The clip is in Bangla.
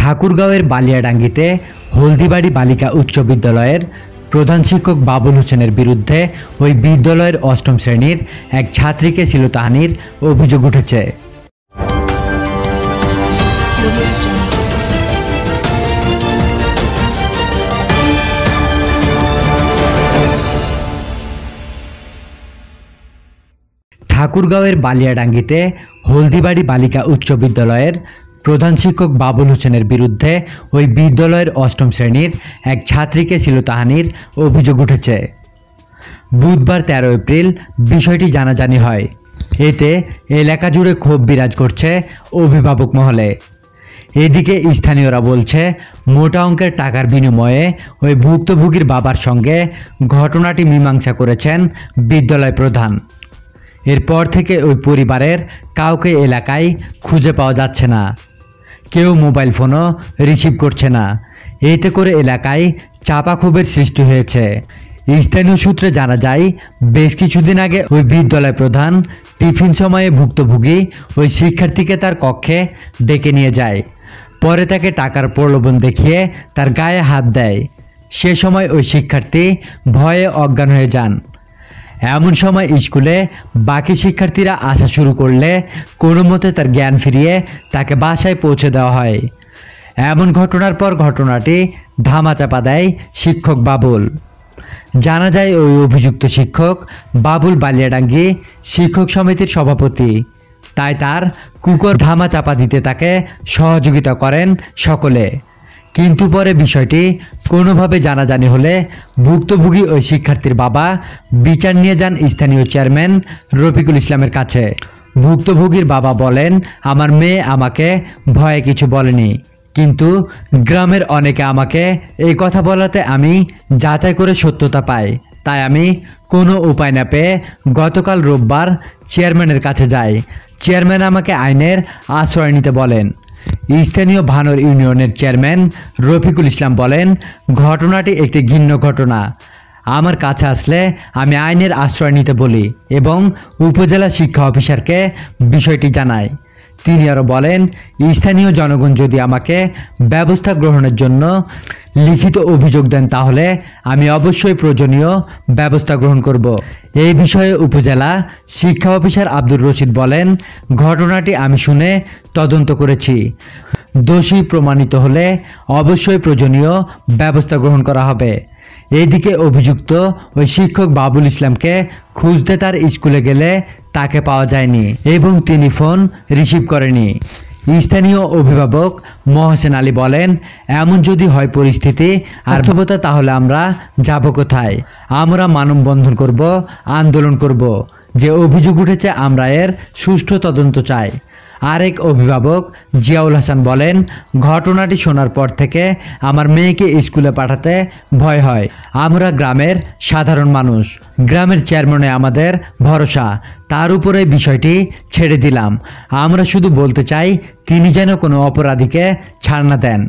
ঠাকুরগাঁওয়ের বালিয়াডাঙ্গিতে হলদিবাড়ি বালিকা উচ্চ বিদ্যালয়ের প্রধান শিক্ষক বাবুল হোসেনের বিরুদ্ধে ওই বিদ্যালয়ের অষ্টম শ্রেণীর এক ছাত্রীকে শ্লীলতাহানির অভিযোগ উঠেছে। ঠাকুরগাঁওয়ের বালিয়াডাঙ্গিতে হলদিবাড়ি বালিকা উচ্চ বিদ্যালয়ের প্রধান শিক্ষক বাবুল হোসেনের বিরুদ্ধে ওই বিদ্যালয়ের অষ্টম শ্রেণীর এক ছাত্রীকে শ্লীলতাহানির অভিযোগ উঠেছে। বুধবার 13 এপ্রিল বিষয়টি জানাজানি হয়। এতে এলাকা জুড়ে ক্ষোভ বিরাজ করছে অভিভাবক মহলে। এদিকে স্থানীয়রা বলছে, মোটা অঙ্কের টাকার বিনিময়ে ওই ভুক্তভোগীর বাবার সঙ্গে ঘটনাটি মীমাংসা করেছেন বিদ্যালয় প্রধান। এরপর থেকে ওই পরিবারের কাউকে এলাকায় খুঁজে পাওয়া যাচ্ছে না, কেউ মোবাইল ফোনও রিসিভ করছে না। এতে করে এলাকায় চাপা ক্ষোভের সৃষ্টি হয়েছে। স্থানীয় সূত্রে জানা যায়, বেশ কিছুদিন আগে ওই বিদ্যালয় প্রধান টিফিন সময়ে ভুক্তভোগী ওই শিক্ষার্থীকে তার কক্ষে ডেকে নিয়ে যায়। পরে তাকে টাকার প্রলোভন দেখিয়ে তার গায়ে হাত দেয়। সে সময় ওই শিক্ষার্থী ভয়ে অজ্ঞান হয়ে যান। এমন সময় স্কুলে বাকি শিক্ষার্থীরা আসা শুরু করলে কোনো মতে তার জ্ঞান ফিরিয়ে তাকে বাসায় পৌঁছে দেওয়া হয়। এমন ঘটনার পর ঘটনাটি ধামাচাপা দেয় শিক্ষক বাবুল। জানা যায়, ওই অভিযুক্ত শিক্ষক বাবুল বালিয়াডাঙ্গি শিক্ষক সমিতির সভাপতি। তাই তার কুকুর ধামাচাপা দিতে তাকে সহযোগিতা করেন সকলে। কিন্তু পরে বিষয়টি কোনোভাবে জানাজানি হলে ভুক্তভোগী ওই শিক্ষার্থীর বাবা বিচার নিয়ে যান স্থানীয় চেয়ারম্যান রফিকুল ইসলামের কাছে। ভুক্তভোগীর বাবা বলেন, আমার মেয়ে আমাকে ভয়ে কিছু বলেনি, কিন্তু গ্রামের অনেকে আমাকে এই কথা বলাতে আমি যাচাই করে সত্যতা পাই। তাই আমি কোনো উপায় না পেয়ে গতকাল রোববার চেয়ারম্যানের কাছে যাই। চেয়ারম্যান আমাকে আইনের আশ্রয় নিতে বলেন। স্থানীয় ভানোর ইউনিয়নের চেয়ারম্যান রফিকুল ইসলাম বলেন, ঘটনাটি একটি ঘৃণ্য ঘটনা। আমার কাছে আসলে আমি আইনের আশ্রয় নিতে বলি এবং উপজেলা শিক্ষা অফিসারকে বিষয়টি জানাই। তিনি আরও বলেন, স্থানীয় জনগণ যদি আমাকে ব্যবস্থা গ্রহণের জন্য লিখিত অভিযোগ দেন তাহলে আমি অবশ্যই প্রয়োজনীয় ব্যবস্থা গ্রহণ করব। এই বিষয়ে উপজেলা শিক্ষা অফিসার আব্দুর রশিদ বলেন, ঘটনাটি আমি শুনে তদন্ত করেছি। দোষী প্রমাণিত হলে অবশ্যই প্রয়োজনীয় ব্যবস্থা গ্রহণ করা হবে। এদিকে অভিযুক্ত ওই শিক্ষক বাবুল ইসলামকে খুঁজতে তার স্কুলে গেলে তাকে পাওয়া যায়নি এবং তিনি ফোন রিসিভ করেনি। স্থানীয় অভিভাবক মহসেন আলী বলেন, এমন যদি হয় পরিস্থিতি বাস্তবতা, তাহলে আমরা যাব কোথায়? আমরা মানববন্ধন করব, আন্দোলন করব। যে অভিযোগ উঠেছে আমরা এর সুষ্ঠু তদন্ত চাই। আরেক অভিভাবক জিয়াউল হাসান বলেন, ঘটনাটি শোনার পর থেকে আমার মেয়েকে স্কুলে পাঠাতে ভয় হয়। আমরা গ্রামের সাধারণ মানুষ, গ্রামের চেয়ারম্যানে আমাদের ভরসা, তার উপরে বিষয়টি ছেড়ে দিলাম। আমরা শুধু বলতে চাই তিনি যেন কোনো অপরাধীকে ছাড় না দেন।